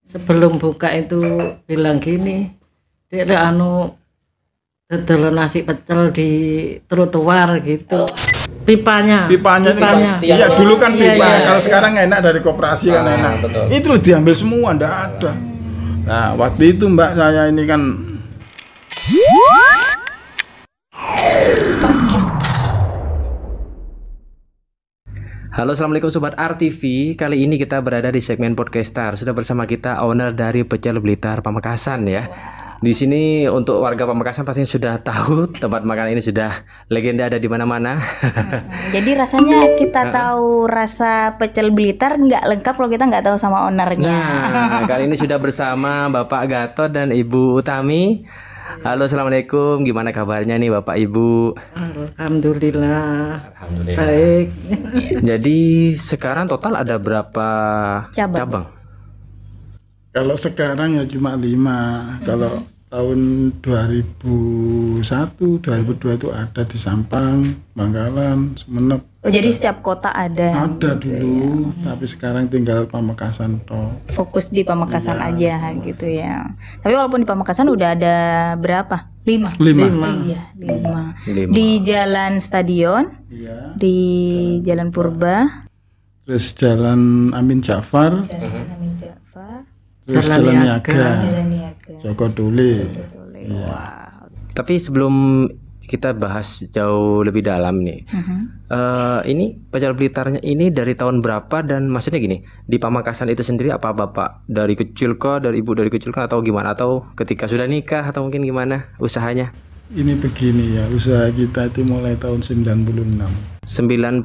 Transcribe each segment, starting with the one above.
Sebelum buka itu bilang gini, dia ada dodol nasi pecel di trotoar gitu. Pipanya itu kan, iya dulu kan pipa. Iya. Kalau sekarang enak dari koperasi kan enak. Betul. Itu loh diambil semua, ndak ada. Nah waktu itu Mbak saya ini kan Halo, assalamualaikum sobat RTV. Kali ini kita berada di segmen Podcastar. Sudah bersama kita owner dari Pecel Blitar Pamekasan ya. Di sini untuk warga Pamekasan pasti sudah tahu tempat makan ini sudah legenda, ada di mana-mana. Jadi rasanya kita tahu rasa pecel Blitar nggak lengkap kalau kita nggak tahu sama ownernya. Nah, kali ini sudah bersama Bapak Gatot dan Ibu Utami. Halo, assalamualaikum. Gimana kabarnya nih Bapak Ibu? Alhamdulillah. Baik. Jadi sekarang total ada berapa cabang? kalau sekarang ya cuma 5. Kalau tahun 2001, 2002 itu ada di Sampang, Bangkalan, Sumeneb. Oh, jadi setiap kota ada. Ada dulu, tapi sekarang tinggal Pamekasan toh. Fokus di Pamekasan aja gitu ya. Tapi walaupun di Pamekasan udah ada berapa? 5. 5. Iya, 5. Di Jalan Stadion, Iya. di Jalan Purba, Terus Jalan Amin Ja'far, Jalan Amin Ja'far, terus Jalan Jalan Niaga. Niaga, Jalan Niaga. Joko Duli. Wow. Tapi sebelum kita bahas jauh lebih dalam nih, ini Pecel Blitarnya ini dari tahun berapa, dan maksudnya gini, di Pamekasan itu sendiri apa Bapak dari kecil kah, dari Ibu dari kecil kah, atau gimana, atau ketika sudah nikah, atau mungkin gimana usahanya? Ini begini ya, usaha kita itu mulai tahun 96. 96.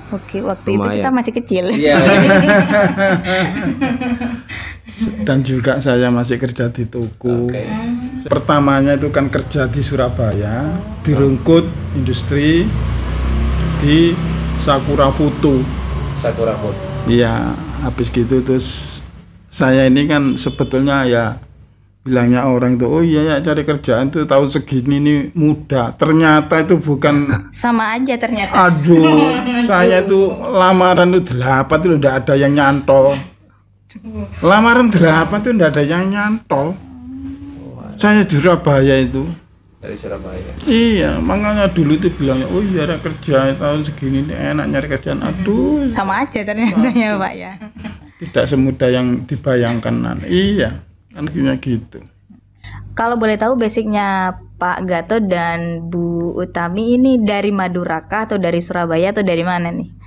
Oke, waktu itu Lumayan. kita masih kecil. Dan juga saya masih kerja di toko. Pertamanya itu kan kerja di Surabaya, di Rungkut Industri, di Sakura Foto. Sakura Food. Iya, habis gitu terus saya ini kan sebetulnya ya bilangnya orang itu, oh iya ya cari kerjaan tuh tahun segini nih mudah. Ternyata itu bukan. Sama aja ternyata. Aduh, saya itu lamaran itu 8 itu udah ada yang nyantol. Lamaran 8 tuh ndak ada yang nyantol. Saya di Surabaya itu. Dari Surabaya. Iya, makanya dulu itu bilangnya, oh iya ada kerja tahun segini ini enak nyari kerjaan. Aduh, Sama aja ternyata ya Pak ya. tidak semudah yang dibayangkan. Iya, kan gitu. Kalau boleh tahu basicnya Pak Gatot dan Bu Utami ini dari Madura kah, atau dari Surabaya, atau dari mana nih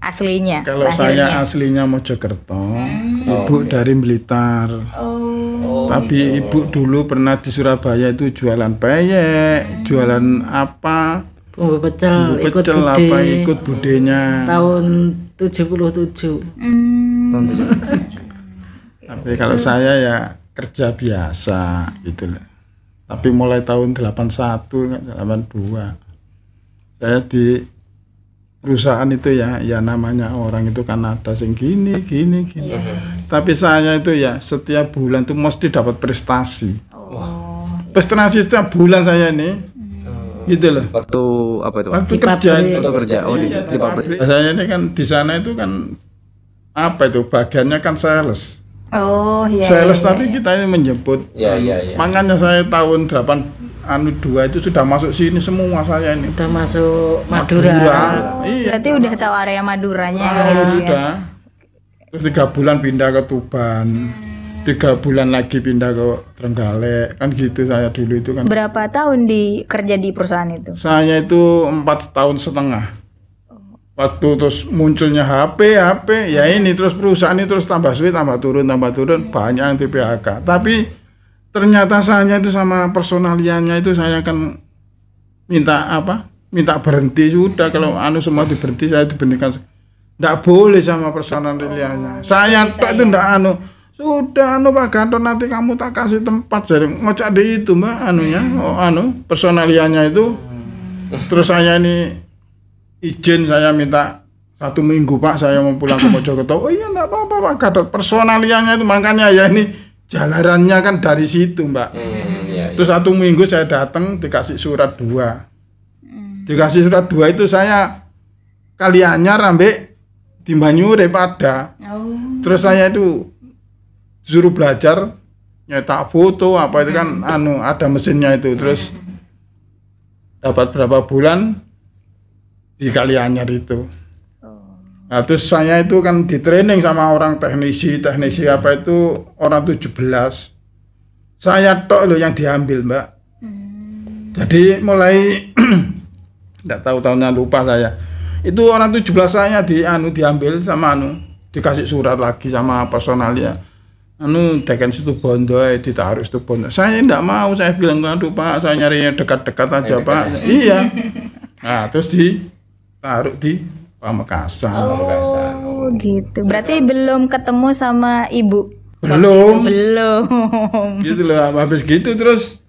aslinya? Kalau saya aslinya Mojokerto, ibu dari Blitar. Tapi ibu dulu pernah di Surabaya itu jualan peyek, jualan apa? Bumbu pecel ikut Pecel bude apa ikut budenya. tahun 77. Tapi kalau saya ya kerja biasa gitu loh. Tapi mulai tahun 81, 82 saya di perusahaan itu ya namanya orang itu kan ada sing gini. Tapi saya itu ya setiap bulan tuh mesti dapat prestasi. Prestasi setiap bulan saya ini. Gitu loh. Waktu apa itu? Waktu Di kerja pabrik. itu. Waktu kerja. Oh, Iya, di pabrik. Saya ini kan di sana itu kan apa itu bagiannya kan sales. Oh iya. Sales tapi kita ini menjemput. Iya. Makanya saya tahun 82 itu sudah masuk sini semua saya ini. Udah masuk Madura. Iya. Berarti udah tahu area Maduranya Ah, gitu ya. sudah. Terus 3 bulan pindah ke Tuban. 3 bulan lagi pindah ke Trenggalek. Kan gitu saya dulu itu kan. Berapa tahun kerja di perusahaan itu? Saya itu 4 tahun setengah. Waktu terus munculnya HP ya ini terus perusahaan ini terus tambah sulit, tambah turun, banyak yang di PHK. Tapi ternyata saya itu sama personaliannya itu saya kan minta berhenti sudah. Kalau semua diberhenti, saya diberhentikan. Nggak boleh sama personaliannya. Saya tak itu nggak sudah Pak Gatot, nanti kamu tak kasih tempat, jadi ngocak di itu Mbak personaliannya itu. Terus saya ini izin, saya minta 1 minggu Pak, saya mau pulang ke Mojokerto. Oh iya enggak apa-apa Pak Gatot, personaliannya itu, makanya ya ini jalarannya kan dari situ Mbak. Terus 1 minggu saya datang dikasih surat 2. Dikasih surat 2 itu saya kaliannya rambek di Banyure ada. Terus saya itu suruh belajar nyetak foto apa itu kan ada mesinnya itu. Terus dapat berapa bulan di Kalianyar itu. Nah, terus saya itu kan di training sama orang teknisi apa itu orang 17. Saya tok loh yang diambil, Mbak. Jadi mulai enggak tahu tahunnya, lupa saya. Itu orang 17 saya diambil sama dikasih surat lagi sama personalnya. Deken situ Bondo ditaruh situ Bondo. Saya enggak mau, saya bilang aduh Pak, saya nyarinya dekat-dekat aja Pak. Iya. Nah, terus ditaruh di Pamekasan. Oh, gitu. Berarti belum ketemu sama ibu? Belum. Belum. Gitu loh, habis gitu terus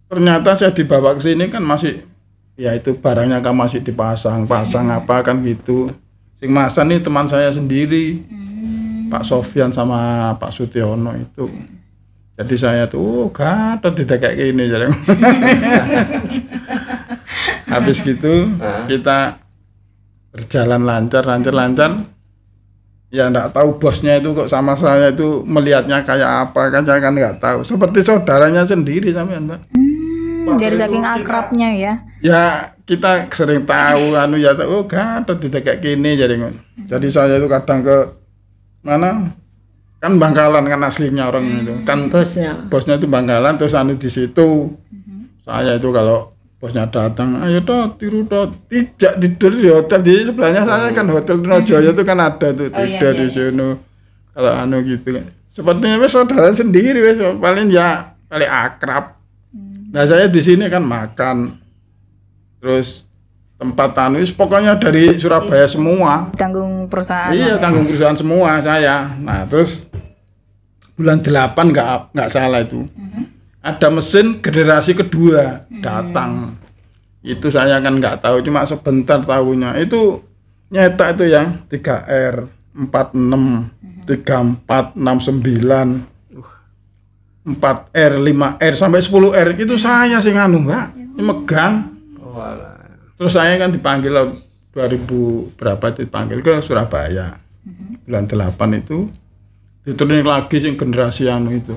ternyata saya dibawa ke sini kan masih ya itu barangnya kan masih dipasang apa kan gitu. Sing masan nih teman saya sendiri. Pak Sofyan sama Pak Sutiono itu. Jadi saya tuh gatot kayak gini jadi. Habis gitu kita berjalan lancar. Ya enggak tahu bosnya itu kok sama saya itu melihatnya kayak apa kan, saya kan enggak tahu. Seperti saudaranya sendiri sampean, Mbak. Dari saking akrabnya ya. Ya kita sering tahu ya tahu gatot kayak gini jadi. Jadi saya itu kadang ke mana? Kan Bangkalan kan aslinya orang itu. Kan bosnya itu Bangkalan terus di situ. Saya itu kalau bosnya datang, ayo Dot, tiru Dot, tidak tidur di hotel di sebelahnya saya kan hotel Trunojoyo itu kan ada tuh tidur di sini. Kalau gitu kan, sepertinya saudara sendiri paling akrab. Nah saya di sini kan makan, terus tempat pokoknya dari Surabaya semua. Tanggung perusahaan. Iya tanggung perusahaan semua saya. Nah terus bulan 8 nggak salah itu. Ada mesin generasi kedua datang. Itu saya kan nggak tahu, cuma sebentar tahunya. Itu nyetak itu yang 3R, 46, 34, 69, 4R, 5R sampai 10R itu saya sih Mbak. Ini megang. Terus saya kan dipanggil 2000 berapa itu dipanggil ke Surabaya. Bulan 8 itu diturunin lagi sing generasi itu.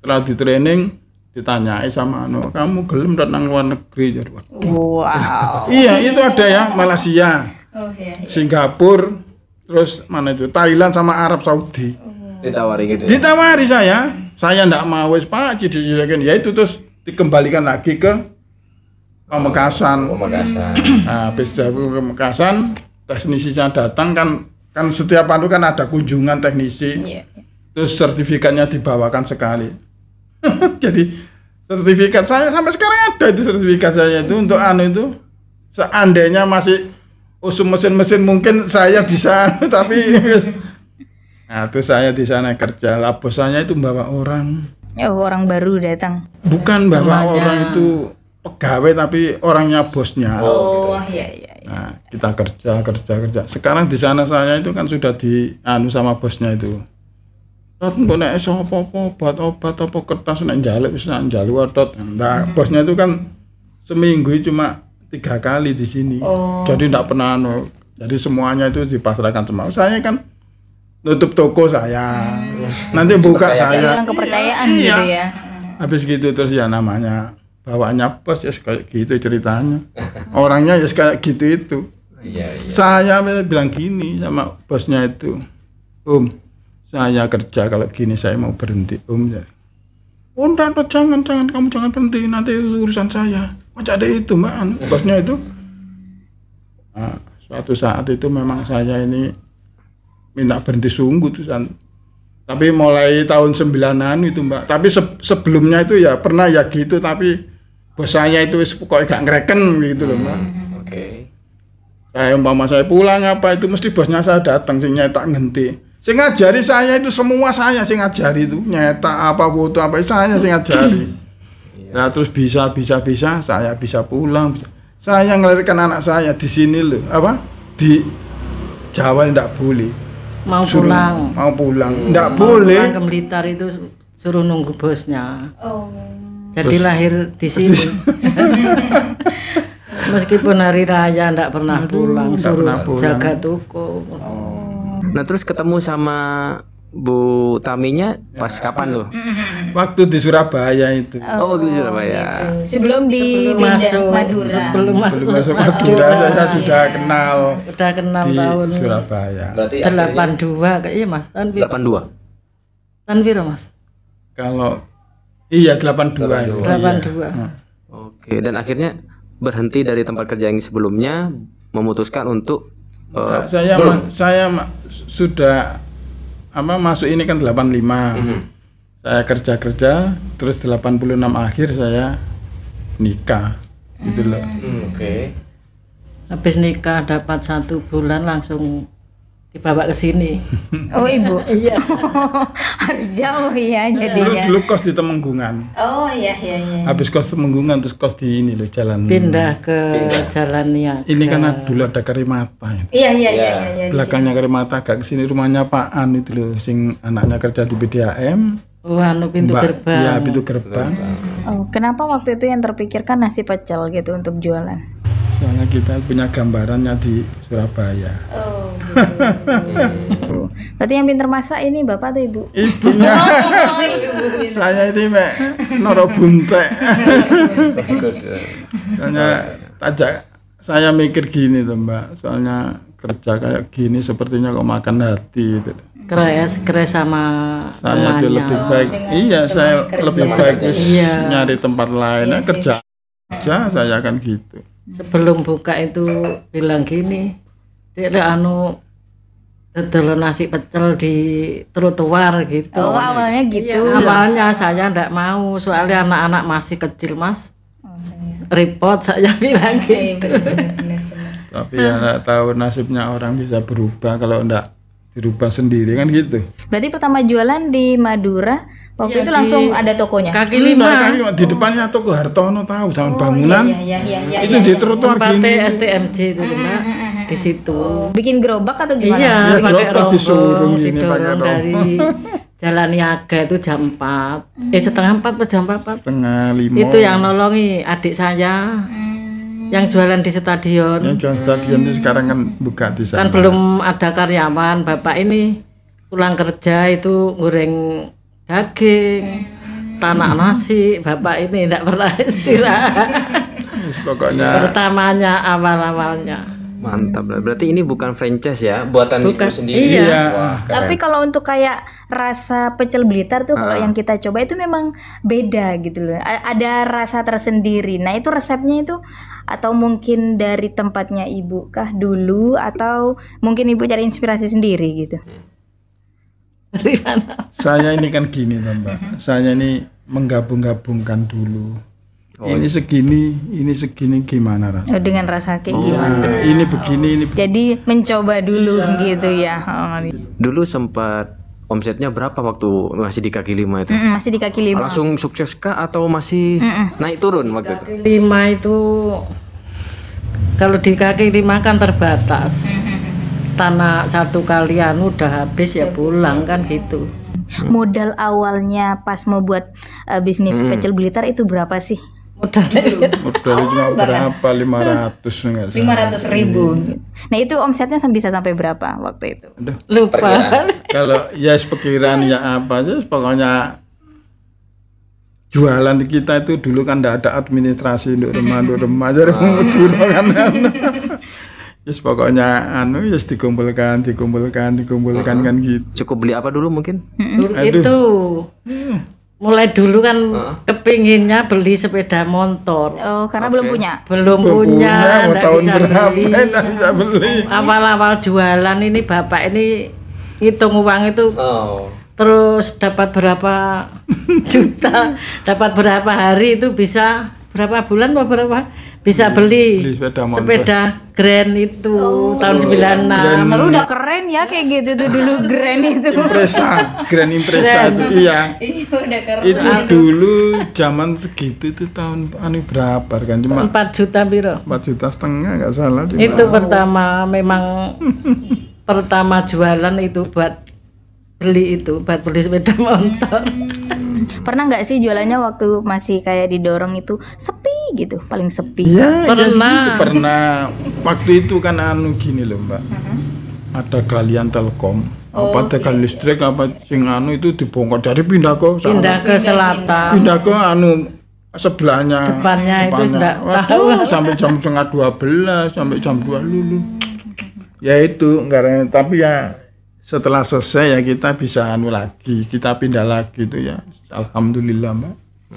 Setelah di training ditanyai sama kamu gelem datang luar negeri jadi. Wow. Iya itu ada ya Malaysia, Singapura, terus mana itu Thailand sama Arab Saudi. Ditawari gitu. Ditawari saya ndak mau wis Pak jadi ya itu terus dikembalikan lagi ke Pamekasan. Nah, habis dari Pamekasan teknisinya datang kan setiap kan ada kunjungan teknisi. Terus sertifikatnya dibawakan sekali. Jadi sertifikat saya sampai sekarang ada itu sertifikat saya itu untuk itu seandainya masih usum mesin-mesin mungkin saya bisa tapi nah terus saya di sana kerja lah bos saya itu bawa orang orang baru datang bukan bawa orang itu pegawai tapi orangnya bosnya iya. Nah kita kerja sekarang di sana saya itu kan sudah sama bosnya itu. Tot kok nek obat apa kertas nek njaluk wis njaluk tot. Nah, bosnya itu kan seminggu cuma 3 kali di sini. Jadi enggak pernah jadi semuanya itu dipasrahkan semua. Saya kan nutup toko saya. Nanti buka saya. Kepercayaan gitu ya. Habis gitu terus ya namanya bawaannya bos ya kayak gitu ceritanya. Orangnya ya kayak gitu itu. Iya. Saya bilang gini sama bosnya itu. Saya kerja kalau gini saya mau berhenti ya. Enggak, jangan kamu jangan berhenti nanti urusan saya. Macam ada itu Mbak bosnya itu. Nah, suatu saat itu memang saya ini minta berhenti sungguh tuh tapi mulai tahun 9-an itu Mbak. Tapi sebelumnya itu ya pernah ya gitu tapi bos saya itu pokoknya gak ngereken gitu loh Mbak. Saya pulang apa itu mesti bosnya saya datang sing nyetak ngenti. Sing ngajari saya itu semua saya sing ngajari itu nyetak apa foto apa saya sing ngajari. Nah terus bisa saya bisa pulang. Saya ngelahirkan anak saya di sini loh di Jawa enggak boleh. Mau pulang enggak boleh. Pulang ke Blitar itu suruh nunggu bosnya. Jadi lahir di sini. Meskipun hari raya ndak pernah pulang, ndak suruh pernah pulang. jaga toko. Nah terus ketemu sama Bu Taminya pas kapan tuh? Waktu di Surabaya itu. Oh waktu di Surabaya. Sebelum dipindah Masuk Madura. sebelum Belum masuk masuk Madura saya sudah kenal udah kenal di tahun Surabaya. Berarti 82 kayaknya Mas. Tahun piro? 82. Tahun piro Mas? Kalau iya 82 itu. 82. Iya. Oke, dan akhirnya berhenti dari tempat kerja yang sebelumnya, memutuskan untuk Nah, saya sudah masuk ini kan 85. Saya kerja terus 86 akhir saya nikah gitu loh. Oke. Habis nikah dapat 1 bulan langsung dibawa ke sini. Oh ibu. Iya. Harus jauh ya jadinya. Dulu kos di Temenggungan. Oh iya. Habis kos Temenggungan terus kos di ini loh jalan. Pindah ke Jalan Niaga. Ini kan dulu ada Karimata. Iya. Belakangnya Karimata agak ke sini rumahnya Pak An itu loh, sing anaknya kerja di BDAM. Oh, pintu gerbang. Iya, pintu gerbang. Oh, kenapa waktu itu yang terpikirkan nasi pecel gitu untuk jualan? Soalnya kita punya gambarannya di Surabaya. Oh, gitu. Berarti yang pinter masak ini bapak atau ibu? Ibunya. Oh, ibu. Saya itu mek noro buntek. Soalnya saya mikir gini tuh Mbak, soalnya kerja kayak gini sepertinya kok makan hati gitu. Keres sama Saya itu temannya. lebih baik. Iya, saya lebih baik nyari tempat lain. Nah, kerja saya kan gitu. Sebelum buka itu bilang gini, dia dodol nasi pecel di trotoar gitu. Oh, awalnya gitu. Awalnya saya ndak mau, soalnya anak-anak masih kecil Mas. Repot saya bilang gitu. Tapi ya nggak tahu nasibnya orang bisa berubah kalau ndak dirubah sendiri kan gitu. Berarti pertama jualan di Madura, waktu Iya, itu langsung ada tokonya. Kaki Nah, lima. di depannya toko Hartono tahu zaman bangunan. Iya. Itu di trotoar gini. Tempatnya STMJ itu Mbak. Di situ. Bikin gerobak atau gimana? Iya, Ya, pakai gerobak disuruh rombong, gini, pakai didorong rombong. dari Jalan Niaga itu jam 4. Setengah 4 atau jam 4. Setengah 5. Itu yang nolongi adik saya. Yang jualan di stadion. Yang jual stadion itu sekarang kan buka di sana. Kan belum ada karyawan. Bapak ini pulang kerja itu goreng daging, tanak nasi. Bapak ini tidak pernah istirahat. Pokoknya Pertamanya awal-awalnya. Mantap lah. Berarti ini bukan franchise ya, buatan ibu Bukan, sendiri. iya. Wah, keren. Tapi kalau untuk kayak rasa pecel Blitar tuh kalau yang kita coba itu memang beda gitu loh. Ada rasa tersendiri. Nah, itu resepnya itu atau mungkin dari tempatnya ibu kah dulu atau mungkin ibu cari inspirasi sendiri gitu. Dari mana? saya ini kan gini loh, Mbak. Saya ini menggabung-gabungkan dulu. Ini segini gimana rasanya? Oh, dengan rasa kayak Iya, gimana? ini begini, ini Jadi mencoba dulu gitu ya. Oh, Dulu sempat omsetnya berapa waktu masih di kaki lima itu? masih di kaki lima. Langsung sukses kah atau masih naik turun waktu itu? Kaki lima itu kalau di kaki lima kan terbatas. Tanah satu kalian udah habis ya pulang kan gitu. Modal awalnya pas mau buat bisnis pecel Blitar itu berapa sih? Modalnya modal cuma berapa? 500 enggak sih? 500.000. Nah itu omsetnya bisa sampai berapa waktu itu? lupa. Kalau ya perkiraan ya apa sih, pokoknya jualan kita itu dulu kan enggak ada administrasi untuk rumah jadi dulu kan. Yes, pokoknya yes dikumpulkan kan gitu. Cukup beli apa dulu mungkin? Itu mulai dulu kan kepinginnya beli sepeda motor. Oh karena belum punya. Belum Mau punya, nggak tahun bisa berapa beli. enggak bisa beli. Awal-awal jualan ini bapak ini hitung uang itu Oh. terus dapat berapa juta, dapat berapa hari itu bisa berapa bulan apa berapa bisa beli Beli sepeda motor. sepeda Grand itu tahun 96. Lalu udah keren ya kayak gitu tuh dulu Grand itu. Grand Impresa itu iya. Iya udah keren. Itu dulu zaman segitu itu tahun berapa kan cuma 4 juta biro. 4,5 juta nggak salah cuma. Itu pertama memang pertama jualan itu buat beli sepeda motor. Pernah nggak sih jualannya waktu masih kayak didorong itu sepi gitu, paling sepi? Iya, Pernah. pernah. Waktu itu kan gini loh, Mbak. Ada galian Telkom, apa tegal listrik apa sing itu dibongkar dari pindah Pindah ke selatan. pindah ke sebelahnya. Depannya itu sudah Waduh, sampai jam setengah 12 sampai jam 2 lulu. Ya itu karena tapi ya setelah selesai ya kita bisa lagi, kita pindah lagi itu ya. Alhamdulillah, Mbak.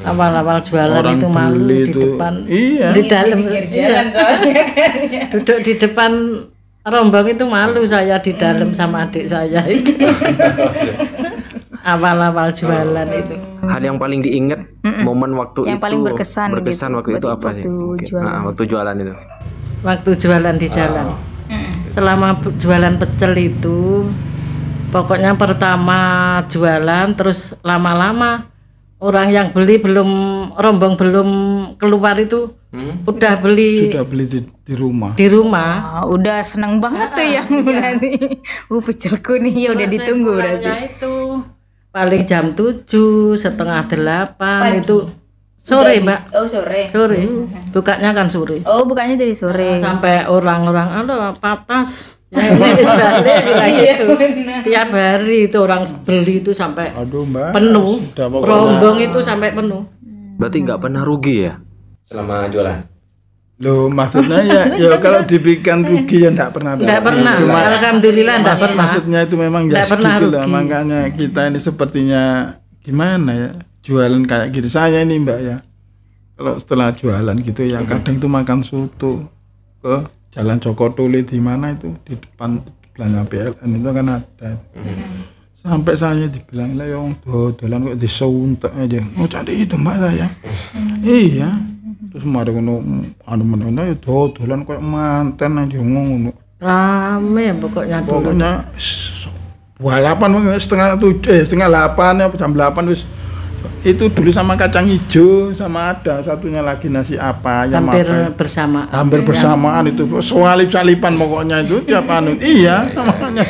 Awal-awal jualan Orang itu malu beli di itu, depan. iya. Di dalam Jalan soalnya kan ya. duduk di depan rombong itu malu saya di dalam sama adik saya itu. Awal-awal jualan itu. Hal yang paling diingat momen waktu Yang itu paling berkesan gitu, waktu itu apa sih? waktu Mungkin. jualan. Waktu jualan itu. Waktu jualan di jalan. Selama jualan pecel itu pokoknya pertama jualan terus lama-lama orang yang beli rombong belum keluar itu udah beli Sudah beli di rumah. di rumah. Udah seneng banget tuh yang berani. Pecelku nih ya udah Terus ditunggu saya berarti. pulangnya itu paling jam 7, setengah 8 itu sore, Mbak. Oh sore. Sore. Bukanya kan sore. Oh bukannya dari sore. Sampai orang-orang patas. Ya, ini balik gitu. Tiap hari itu orang beli itu sampai Aduh, Mbak. penuh. Sudah pokoknya. Rombong itu sampai penuh. Berarti nggak pernah rugi ya selama jualan? Loh, maksudnya ya kalau diberikan rugi ya enggak pernah. Enggak pernah. Cuma Alhamdulillah enggak pernah. maksudnya itu memang ya Nggak pernah segitu lah. rugi. Makanya kita ini sepertinya gimana ya? Jualan kayak gitu. Saya ini, Mbak ya. Kalau setelah jualan gitu ya kadang itu makan soto ke Jalan Joko Tuli di mana itu di depan belanja PLN itu kan ada. Sampai saya dibilang lah yang dolan kok disuntek aja. Oh jadi itu Mbak saya. Iya. Terus mari ngono menena ya dolan kok manten aja ngono. Rame pokoknya dulu. Pokoknya balapan setengah 8 ya jam 8 wis itu dulu sama kacang hijau sama ada satunya lagi nasi apa yang Hampir makan. bersamaan. Hampir bersamaan itu salip-salipan pokoknya itu tiap iya namanya.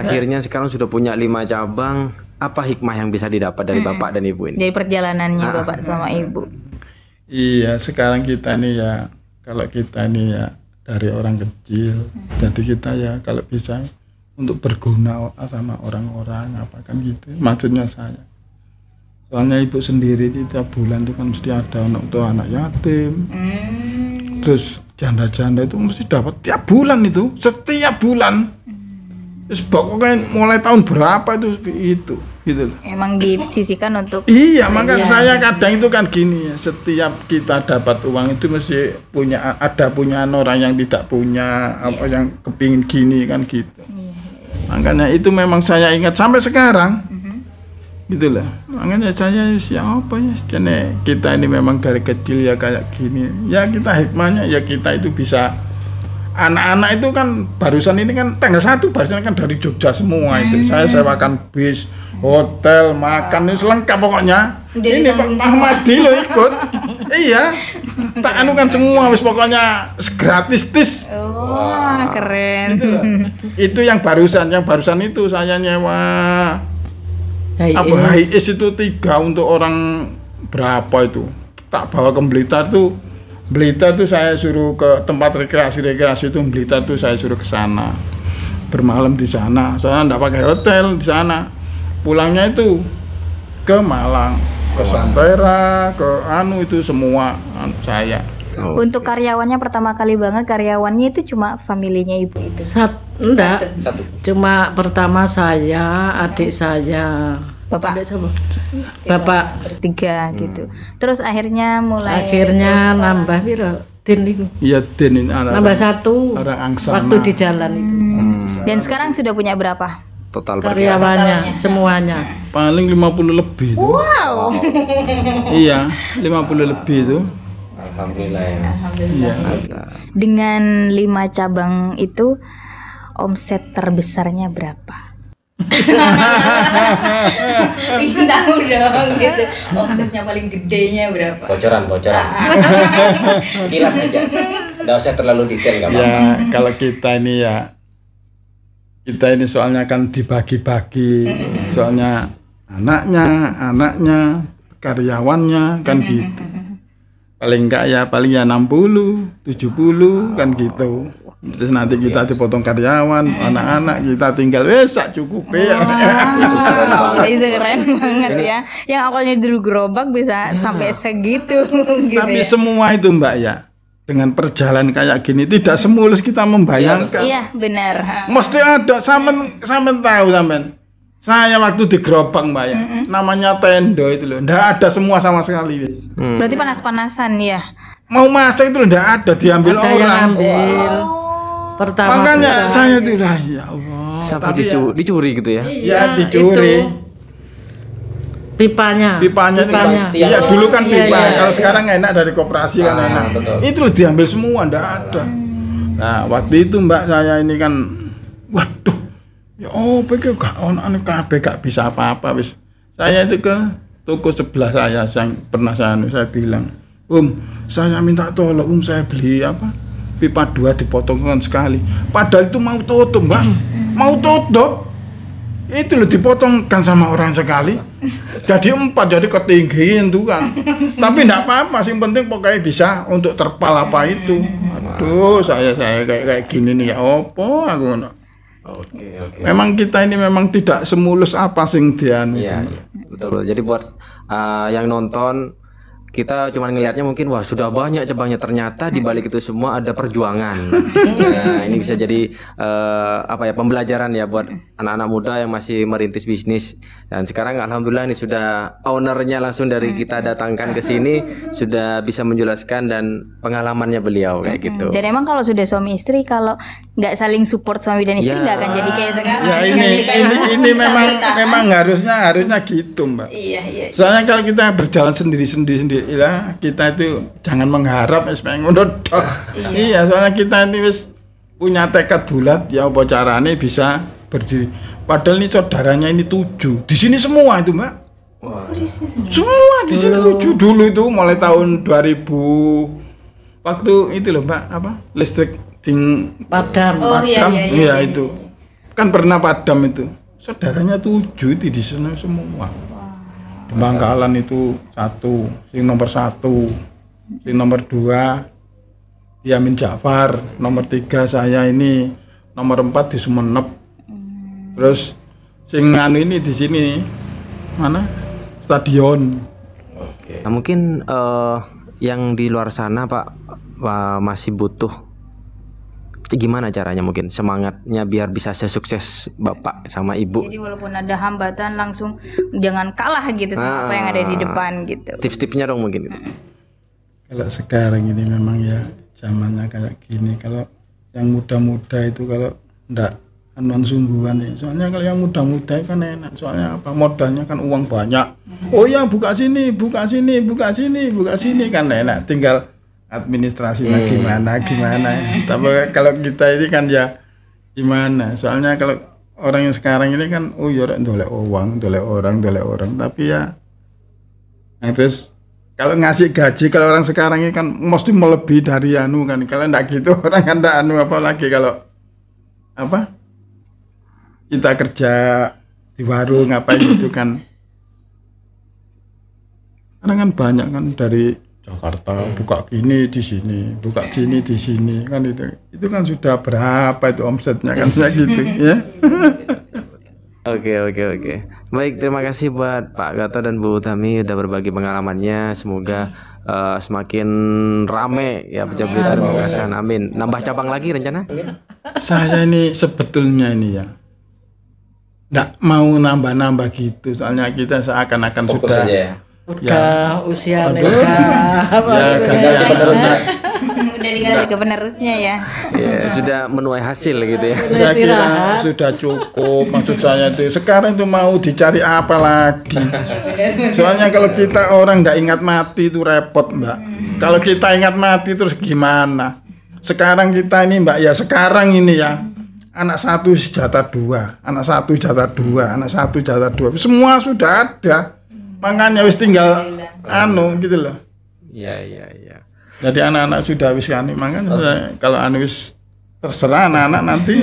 Akhirnya sekarang sudah punya 5 cabang. Apa hikmah yang bisa didapat dari bapak dan ibu ini? Dari perjalanannya bapak sama ibu. Iya sekarang kita nih ya kalau kita nih ya dari orang kecil jadi kita ya kalau bisa untuk berguna sama orang-orang apa kan gitu maksudnya saya. Soalnya ibu sendiri di tiap bulan itu kan mesti ada untuk anak yatim. Terus janda-janda itu mesti dapat tiap bulan itu, setiap bulan. Terus pokoknya mulai tahun berapa itu gitu. Emang disisihkan untuk Iya, makanya saya kadang itu kan gini ya, setiap kita dapat uang itu mesti punya orang yang tidak punya apa yang kepingin gini kan gitu. Makanya itu memang saya ingat sampai sekarang. Gitulah. Makanya saya siapa ya kita ini memang dari kecil ya kayak gini. Ya kita hikmahnya ya kita itu bisa anak-anak itu kan barusan ini kan tanggal 1 barusan kan dari Jogja semua itu. Saya sewakan bis, hotel, makan itu lengkap pokoknya. Jadi Ini Pak Ahmadi lo ikut. Iya. Tak anukan semua wis pokoknya gratis tis. wah keren. Gitu loh. Itu yang barusan itu saya nyewa Hiace itu 3 untuk orang berapa itu tak bawa ke Blitar tuh saya suruh ke tempat rekreasi itu Blitar tuh saya suruh ke sana bermalam di sana soalnya enggak pakai hotel di sana pulangnya itu ke Malang ke Santera ke itu semua saya. Untuk karyawannya pertama kali banget karyawannya itu cuma familinya ibu itu. Enggak. Satu. Cuma pertama saya, adik saya. Bapak Adik sama. Bapak bertiga gitu. Terus akhirnya mulai nambah piro? Din itu. Iya din ini Nambah 1 orang angsana. waktu di jalan itu. dan sekarang sudah punya berapa? Total Karyawannya semuanya. Paling 50 lebih itu. Wow. Iya 50 lebih itu. Alhamdulillah ya. Iya. Dengan 5 cabang itu omset terbesarnya berapa? Ingin tahu dong gitu. Omsetnya paling gedenya berapa? Bocoran. Sekilas saja. Nggak usah terlalu detail nggak apa-apa. Ya kalau kita ini soalnya kan dibagi-bagi soalnya anaknya, karyawannya kan gitu. Paling enggak ya paling ya 60, 70 kan gitu. Terus nanti kita dipotong karyawan, anak-anak kita tinggal sak cukup ya. Itu keren banget ya. Yang awalnya dulu gerobak bisa sampai segitu gitu. Tapi ya. semua itu Mbak ya, dengan perjalanan kayak gini tidak semulus kita membayangkan. Iya, benar. Mesti ada sampean tahu sampean. Saya waktu di gerobak Mbak ya, namanya tendo itu loh, ndak ada semua sama sekali wis. Berarti panas-panasan ya. Mau masak itu ndak ada, diambil Ada yang orang. ambil. Pertama Makanya bisa. saya tuh lah ya Allah. Sampai Tapi ya, dicuri gitu ya. ya dicuri. itu. Pipanya. Pipanya. Iya dulu kan Iya, pipa. iya. Kalau sekarang enak dari koperasi kan enak. Itu loh diambil semua ndak ada. Nah, waktu itu Mbak saya ini kan waduh. Ya pikir gak ono kabeh gak bisa apa-apa wis. Saya itu ke toko sebelah saya yang pernah saya bilang, saya minta tolong saya beli apa? Pipa 2 dipotongkan sekali. Padahal itu mau tutup, Mbak. Mau tutup. Itu loh dipotongkan sama orang sekali. Jadi 4 jadi ketinggian tuh kan. Tapi enggak apa-apa, sing penting pokoknya bisa untuk terpal apa itu. Aduh, saya kayak gini nih ya opo aku ngono. Oke. Memang kita ini memang tidak semulus apa sing dian. Iya, betul. Jadi buat yang nonton kita cuma ngelihatnya mungkin wah sudah banyak cabangnya, ternyata di balik itu semua ada perjuangan. Nah, ini bisa jadi pembelajaran ya buat anak-anak muda yang masih merintis bisnis. Dan sekarang alhamdulillah ini sudah ownernya langsung dari kita datangkan ke sini, sudah bisa menjelaskan dan pengalamannya beliau kayak gitu. Jadi emang kalau sudah suami istri, kalau nggak saling support suami dan istri nggak akan jadi kayak sekarang. Ya ini memang harusnya gitu, Mbak. Iya. Soalnya kalau kita berjalan sendiri ya, kita itu jangan mengharap wis ngono tok. Iya, soalnya kita ini wis punya tekad bulat ya apa carane bisa berdiri. Padahal ini saudaranya ini 7. Di sini semua itu, Mbak. Semua di sini 7 dulu itu mulai tahun 2000 waktu itu loh, Mbak, apa? Listrik Padam. Iya itu. Kan pernah padam itu. Saudaranya 7 itu di sana semua. Di Bangkalan itu 1, sing nomor 1, sing nomor 2 Yamin Ja'far, nomor 3 saya ini, nomor 4 di Sumenep. Terus sing anu ini di sini mana? Stadion. Oke. Nah, mungkin yang di luar sana Pak masih butuh gimana caranya mungkin semangatnya biar bisa sesukses Bapak sama Ibu. Jadi walaupun ada hambatan langsung jangan kalah gitu sama apa yang ada di depan gitu. Tips-tipsnya dong mungkin gitu. Kalau sekarang ini memang ya zamannya kayak gini. Kalau yang muda-muda itu kalau ndak anuan sungguhan ya. Soalnya kalau yang muda-muda kan enak. Soalnya apa? Modalnya kan uang banyak. Oh ya buka sini kan enak. Tinggal administrasinya gimana. Tapi kalau kita ini kan ya gimana? Soalnya kalau orang yang sekarang ini kan ya dolek uang, dolek orang. Tapi ya terus kalau ngasih gaji kalau orang sekarang ini kan mesti melebihi dari anu kan. Kalau enggak gitu orang kan enggak anu apalagi kalau apa? Kita kerja di warung apa gitu kan. Karena kan banyak kan dari Jakarta buka gini di sini, buka sini di sini kan itu kan sudah berapa itu omsetnya kan ya gitu ya. Oke. Baik, terima kasih buat Pak Gatot dan Bu Utami udah berbagi pengalamannya. Semoga semakin rame ya Pecel Blitar Pamekasan. Amin. Nambah cabang lagi rencana? Saya ini sebetulnya ini ya nggak mau nambah-nambah gitu. Soalnya kita seakan-akan Fokus sudah aja ya. Udah usia Aduh. nikah. Udah dikasih ke penerusnya ya. Ya, sudah menuai hasil gitu ya. Saya kira sudah cukup. Maksud saya itu sekarang itu mau dicari apa lagi? Soalnya kalau kita orang nggak ingat mati itu repot, Mbak. Kalau kita ingat mati terus gimana? Sekarang kita ini, Mbak, ya sekarang ini ya anak 1 jatah 2, anak 1 jatah 2, anak 1 jatah 2. Semua sudah ada. Makanya wis tinggal anu gitu loh. Iya. Jadi anak-anak sudah wis kan, makanya kalau anu wis terserah anak-anak nanti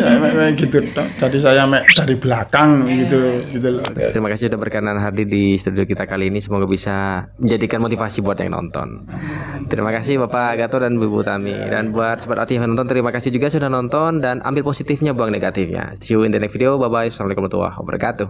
gitu. Jadi saya dari belakang gitu loh. Terima kasih sudah berkenan hadir di studio kita kali ini. Semoga bisa menjadikan motivasi buat yang nonton. Terima kasih Bapak Gatot dan Bu Tami. Dan buat sobat aktif yang nonton, terima kasih juga sudah nonton dan ambil positifnya, buang negatifnya. See you in the next video. Bye bye. Assalamualaikum warahmatullahi wabarakatuh.